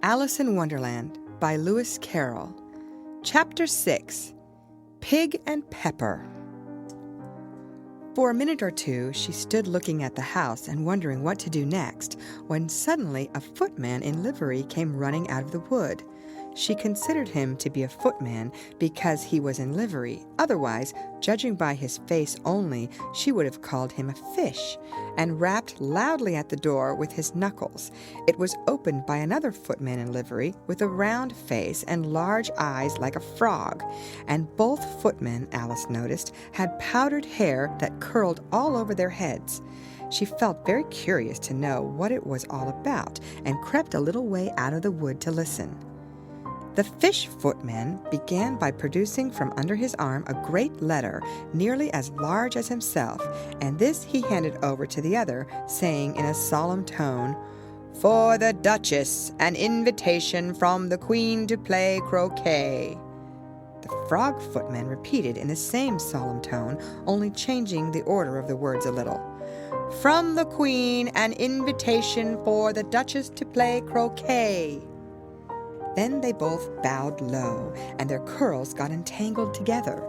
Alice in Wonderland by Lewis Carroll. Chapter 6. Pig and Pepper. For a minute or two she stood looking at the house and wondering what to do next, when suddenly a footman in livery came running out of the wood. She considered him to be a footman because he was in livery. Otherwise, judging by his face only, she would have called him a fish, and rapped loudly at the door with his knuckles. It was opened by another footman in livery, with a round face and large eyes like a frog, and both footmen, Alice noticed, had powdered hair that curled all over their heads. She felt very curious to know what it was all about, and crept a little way out of the wood to listen. The fish footman began by producing from under his arm a great letter nearly as large as himself, and this he handed over to the other, saying in a solemn tone, "For the Duchess, an invitation from the Queen to play croquet." The frog footman repeated in the same solemn tone, only changing the order of the words a little. "From the Queen, an invitation for the Duchess to play croquet." Then they both bowed low, and their curls got entangled together.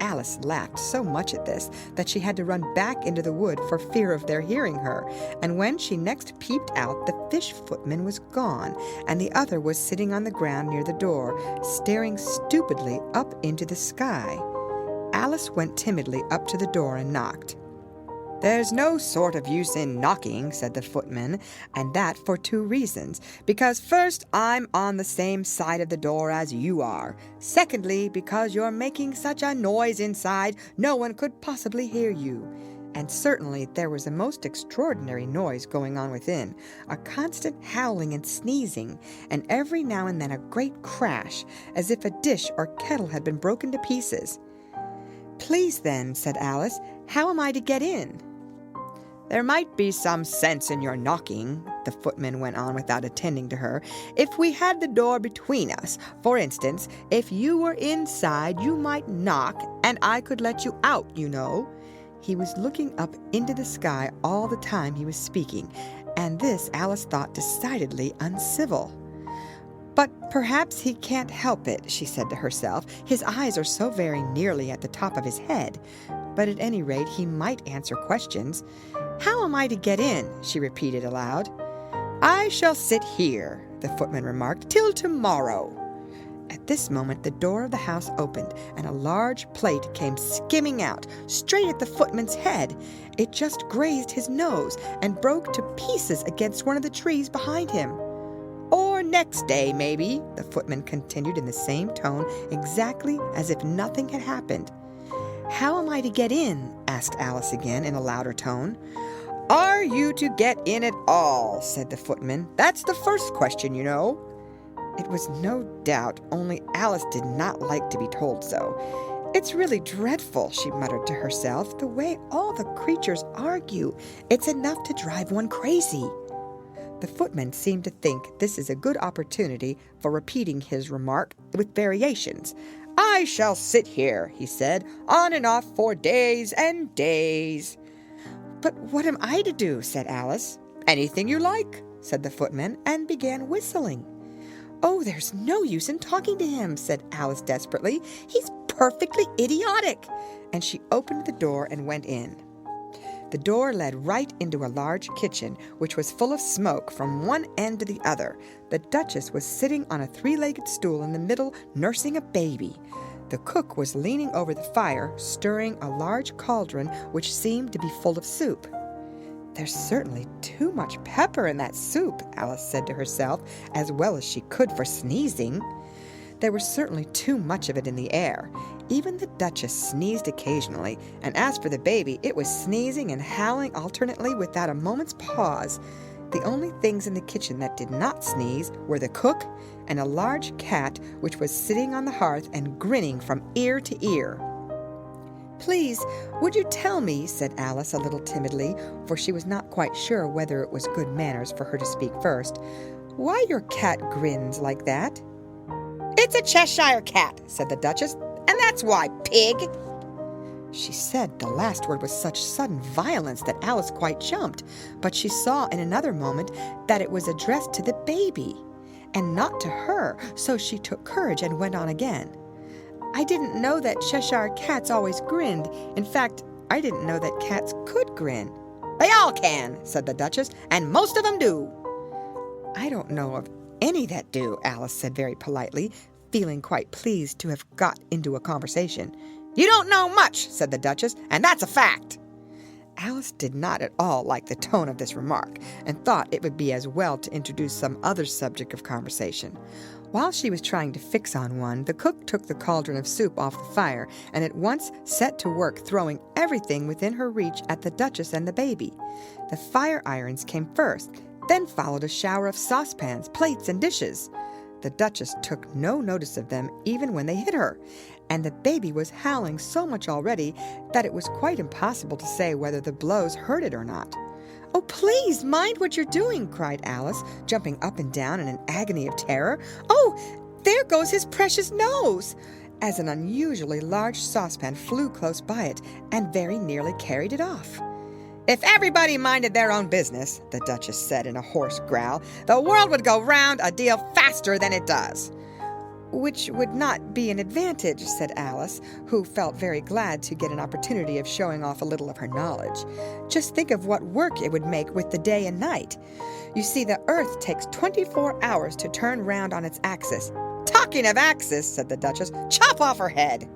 Alice laughed so much at this that she had to run back into the wood for fear of their hearing her, and when she next peeped out, the fish footman was gone, and the other was sitting on the ground near the door, staring stupidly up into the sky. Alice went timidly up to the door and knocked. "There's no sort of use in knocking," said the footman, "and that for two reasons. Because first, I'm on the same side of the door as you are. Secondly, because you're making such a noise inside, no one could possibly hear you." And certainly there was a most extraordinary noise going on within, a constant howling and sneezing, and every now and then a great crash, as if a dish or kettle had been broken to pieces. "Please then," said Alice, "how am I to get in?" "There might be some sense in your knocking," the footman went on without attending to her, "if we had the door between us. For instance, if you were inside, you might knock, and I could let you out, you know." He was looking up into the sky all the time he was speaking, and this Alice thought decidedly uncivil. "But perhaps he can't help it," she said to herself. "His eyes are so very nearly at the top of his head. But at any rate he might answer questions. How am I to get in?" she repeated aloud. "I shall sit here," the footman remarked, "till tomorrow." At this moment the door of the house opened, and a large plate came skimming out, straight at the footman's head. It just grazed his nose, and broke to pieces against one of the trees behind him. "Or next day, maybe," the footman continued in the same tone, exactly as if nothing had happened. "How am I to get in?" asked Alice again in a louder tone. "Are you to get in at all?" said the footman. "That's the first question, you know." It was no doubt, only Alice did not like to be told so. "It's really dreadful," she muttered to herself, "the way all the creatures argue. It's enough to drive one crazy." The footman seemed to think this is a good opportunity for repeating his remark with variations. "I shall sit here," he said, "on and off for days and days." "But what am I to do?" said Alice. "Anything you like," said the footman, and began whistling. "Oh, there's no use in talking to him," said Alice desperately. "He's perfectly idiotic." And she opened the door and went in. The door led right into a large kitchen, which was full of smoke from one end to the other. The Duchess was sitting on a three-legged stool in the middle, nursing a baby. The cook was leaning over the fire, stirring a large cauldron which seemed to be full of soup. "There's certainly too much pepper in that soup," Alice said to herself, as well as she could for sneezing. There was certainly too much of it in the air. Even the Duchess sneezed occasionally, and as for the baby, it was sneezing and howling alternately without a moment's pause. The only things in the kitchen that did not sneeze were the cook and a large cat which was sitting on the hearth and grinning from ear to ear. "Please, would you tell me," said Alice a little timidly, for she was not quite sure whether it was good manners for her to speak first, "why your cat grins like that?" "It's a Cheshire cat," said the Duchess, "and that's why, pig." She said the last word with such sudden violence that Alice quite jumped, but she saw in another moment that it was addressed to the baby. and not to her, so she took courage and went on again. I didn't know that Cheshire cats always grinned. In fact, I didn't know that cats could grin. They all can, said the Duchess, and most of them do. I don't know of any that do, Alice said very politely, feeling quite pleased to have got into a conversation. You don't know much, said the Duchess, and that's a fact. Alice did not at all like the tone of this remark, and thought it would be as well to introduce some other subject of conversation. While she was trying to fix on one, the cook took the cauldron of soup off the fire and at once set to work throwing everything within her reach at the Duchess and the baby. The fire irons came first, then followed a shower of saucepans, plates, and dishes. The Duchess took no notice of them even when they hit her, and the baby was howling so much already that it was quite impossible to say whether the blows hurt it or not. "Oh, please, mind what you're doing," cried Alice, jumping up and down in an agony of terror. "Oh, there goes his precious nose!" as an unusually large saucepan flew close by it and very nearly carried it off. If everybody minded their own business, the Duchess said in a hoarse growl, the world would go round a deal faster than it does. "Which would not be an advantage," said Alice, who felt very glad to get an opportunity of showing off a little of her knowledge. "Just think of what work it would make with the day and night. You see, the earth takes 24 hours to turn round on its axis." "Talking of axis," said the Duchess, "chop off her head."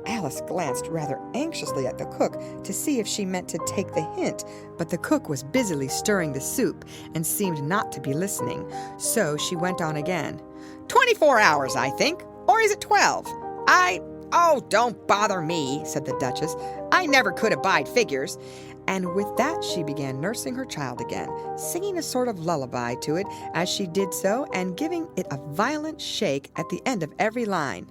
Alice glanced rather anxiously at the cook to see if she meant to take the hint, but the cook was busily stirring the soup and seemed not to be listening, so she went on again. 24 hours, I think. Or is it 12? Oh, don't bother me, said the Duchess. I never could abide figures. And with that she began nursing her child again, singing a sort of lullaby to it as she did so and giving it a violent shake at the end of every line.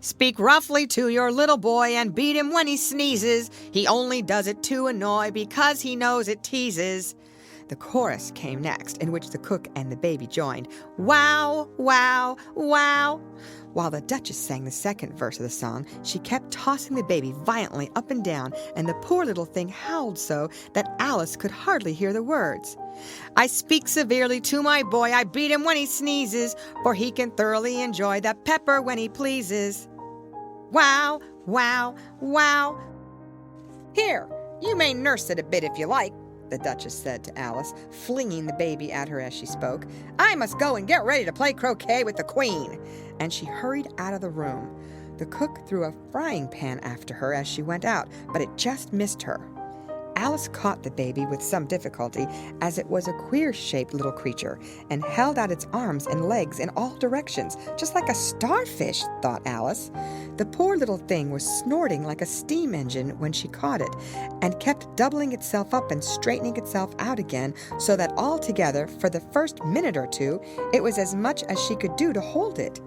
"Speak roughly to your little boy and beat him when he sneezes. He only does it to annoy because he knows it teases." The chorus came next, in which the cook and the baby joined. "Wow, wow, wow." While the Duchess sang the second verse of the song, she kept tossing the baby violently up and down, and the poor little thing howled so that Alice could hardly hear the words. "I speak severely to my boy, I beat him when he sneezes, for he can thoroughly enjoy the pepper when he pleases." Wow, wow, wow. "Here, you may nurse it a bit if you like," the Duchess said to Alice, flinging the baby at her as she spoke. "I must go and get ready to play croquet with the Queen." And she hurried out of the room. The cook threw a frying pan after her as she went out, but it just missed her. Alice caught the baby with some difficulty, as it was a queer-shaped little creature, and held out its arms and legs in all directions, just like a starfish, thought Alice. The poor little thing was snorting like a steam engine when she caught it, and kept doubling itself up and straightening itself out again, so that altogether, for the first minute or two, it was as much as she could do to hold it.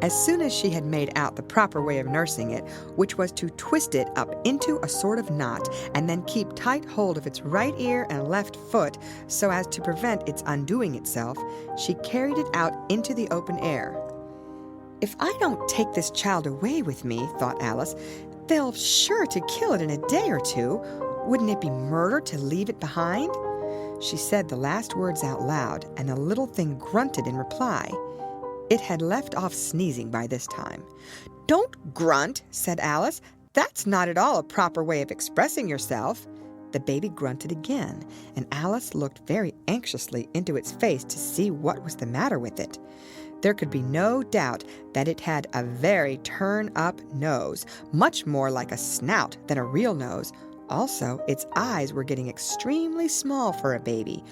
As soon as she had made out the proper way of nursing it, which was to twist it up into a sort of knot, and then keep tight hold of its right ear and left foot, so as to prevent its undoing itself, she carried it out into the open air. "If I don't take this child away with me," thought Alice, "they'll sure to kill it in a day or two. Wouldn't it be murder to leave it behind?" She said the last words out loud, and the little thing grunted in reply. It had left off sneezing by this time. "Don't grunt," said Alice. "That's not at all a proper way of expressing yourself." The baby grunted again, and Alice looked very anxiously into its face to see what was the matter with it. There could be no doubt that it had a very turn-up nose, much more like a snout than a real nose. Also, its eyes were getting extremely small for a baby.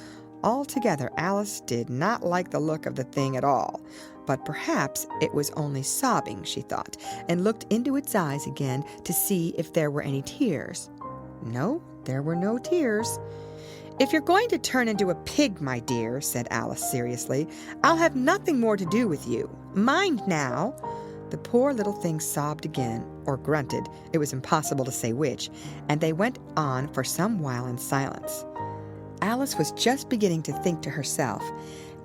Altogether, Alice did not like the look of the thing at all. But perhaps it was only sobbing, she thought, and looked into its eyes again to see if there were any tears. No, there were no tears. "If you're going to turn into a pig, my dear," said Alice seriously, "I'll have nothing more to do with you. Mind now." The poor little thing sobbed again, or grunted, it was impossible to say which, and they went on for some while in silence. Alice was just beginning to think to herself,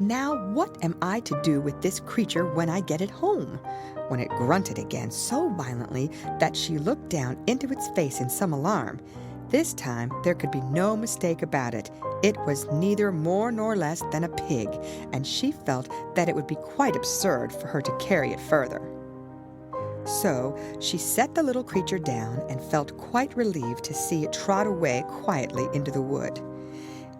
"Now what am I to do with this creature when I get it home?" when it grunted again so violently that she looked down into its face in some alarm. This time there could be no mistake about it. It was neither more nor less than a pig, and she felt that it would be quite absurd for her to carry it further. So she set the little creature down and felt quite relieved to see it trot away quietly into the wood.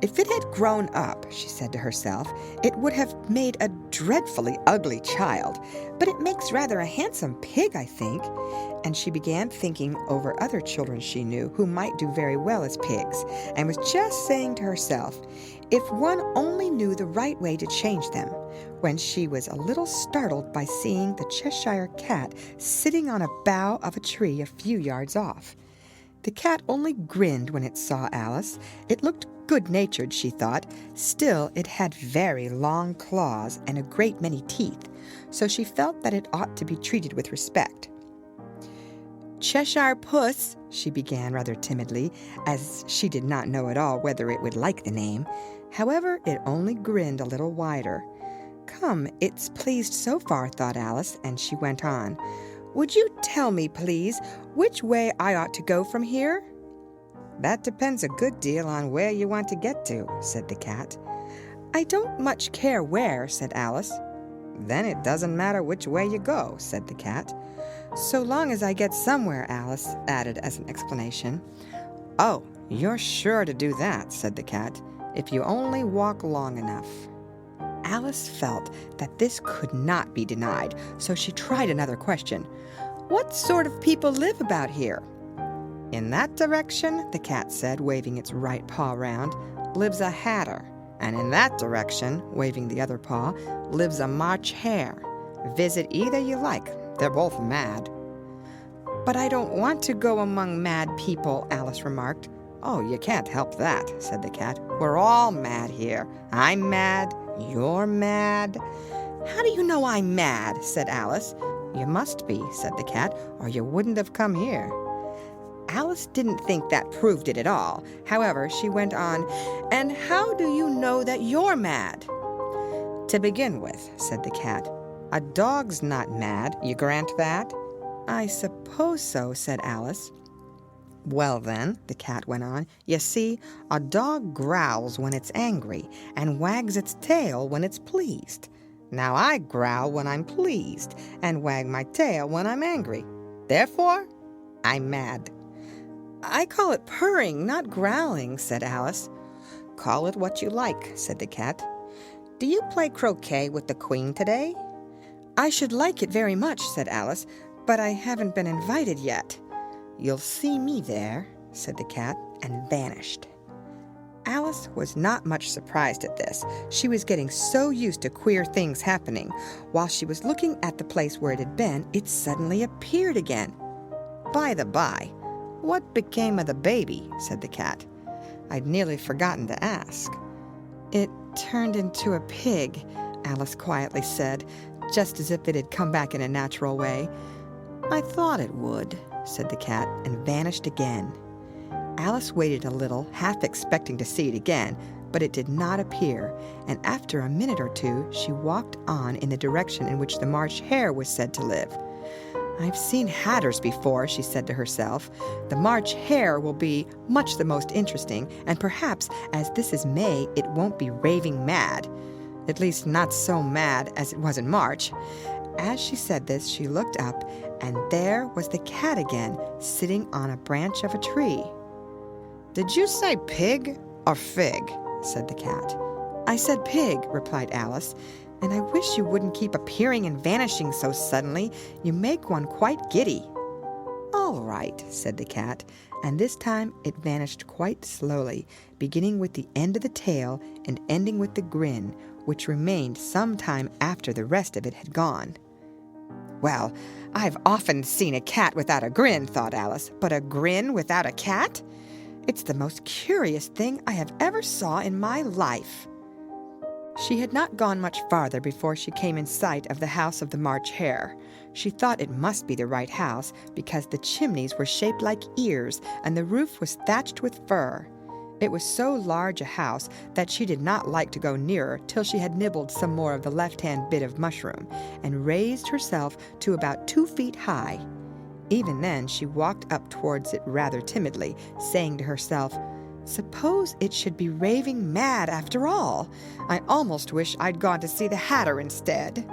If it had grown up, she said to herself, it would have made a dreadfully ugly child, but it makes rather a handsome pig, I think. And she began thinking over other children she knew who might do very well as pigs, and was just saying to herself, if one only knew the right way to change them, when she was a little startled by seeing the Cheshire Cat sitting on a bough of a tree a few yards off. The cat only grinned when it saw Alice. It looked good-natured, she thought. Still, it had very long claws and a great many teeth, so she felt that it ought to be treated with respect. Cheshire Puss, she began rather timidly, as she did not know at all whether it would like the name. However, it only grinned a little wider. Come, it's pleased so far, thought Alice, and she went on. Would you tell me, please, which way I ought to go from here? That depends a good deal on where you want to get to, said the cat. I don't much care where, said Alice. Then it doesn't matter which way you go, said the cat. So long as I get somewhere, Alice added as an explanation. Oh, you're sure to do that, said the cat, if you only walk long enough. Alice felt that this could not be denied, so she tried another question. What sort of people live about here? In that direction, the cat said, waving its right paw round, lives a hatter, and in that direction, waving the other paw, lives a March hare. Visit either you like. They're both mad. But I don't want to go among mad people, Alice remarked. Oh, you can't help that, said the cat. We're all mad here. I'm mad. You're mad. How do you know I'm mad? Said Alice. You must be, said the cat, or you wouldn't have come here. Alice didn't think that proved it at all. However, she went on, and how do you know that you're mad? To begin with, said the cat, a dog's not mad. You grant that? I suppose so, said Alice. Well then, the cat went on, you see, a dog growls when it's angry and wags its tail when it's pleased. Now I growl when I'm pleased and wag my tail when I'm angry. Therefore, I'm mad. I call it purring, not growling, said Alice. Call it what you like, said the cat. Do you play croquet with the queen today? I should like it very much, said Alice, but I haven't been invited yet. You'll see me there, said the cat, and vanished. Alice was not much surprised at this. She was getting so used to queer things happening. While she was looking at the place where it had been, it suddenly appeared again. By the by, what became of the baby? Said the cat. I'd nearly forgotten to ask. It turned into a pig, Alice quietly said, just as if it had come back in a natural way. I thought it would, said the cat, and vanished again. Alice waited a little, half expecting to see it again, but it did not appear, and after a minute or two she walked on in the direction in which the March hare was said to live. I've seen hatters before, she said to herself. The March hare will be much the most interesting, and perhaps, as this is May, it won't be raving mad. At least not so mad as it was in March. As she said this, she looked up, and there was the cat again, sitting on a branch of a tree. Did you say pig or fig? Said the cat. I said pig, replied Alice, and I wish you wouldn't keep appearing and vanishing so suddenly. You make one quite giddy. All right, said the cat, and this time it vanished quite slowly, beginning with the end of the tail and ending with the grin, which remained some time after the rest of it had gone. Well, I've often seen a cat without a grin, thought Alice, but a grin without a cat? It's the most curious thing I have ever saw in my life. She had not gone much farther before she came in sight of the house of the March hare. She thought it must be the right house because the chimneys were shaped like ears and the roof was thatched with fur. It was so large a house that she did not like to go nearer till she had nibbled some more of the left-hand bit of mushroom and raised herself to about 2 feet high. Even then, she walked up towards it rather timidly, saying to herself, "Suppose it should be raving mad after all. I almost wish I'd gone to see the Hatter instead."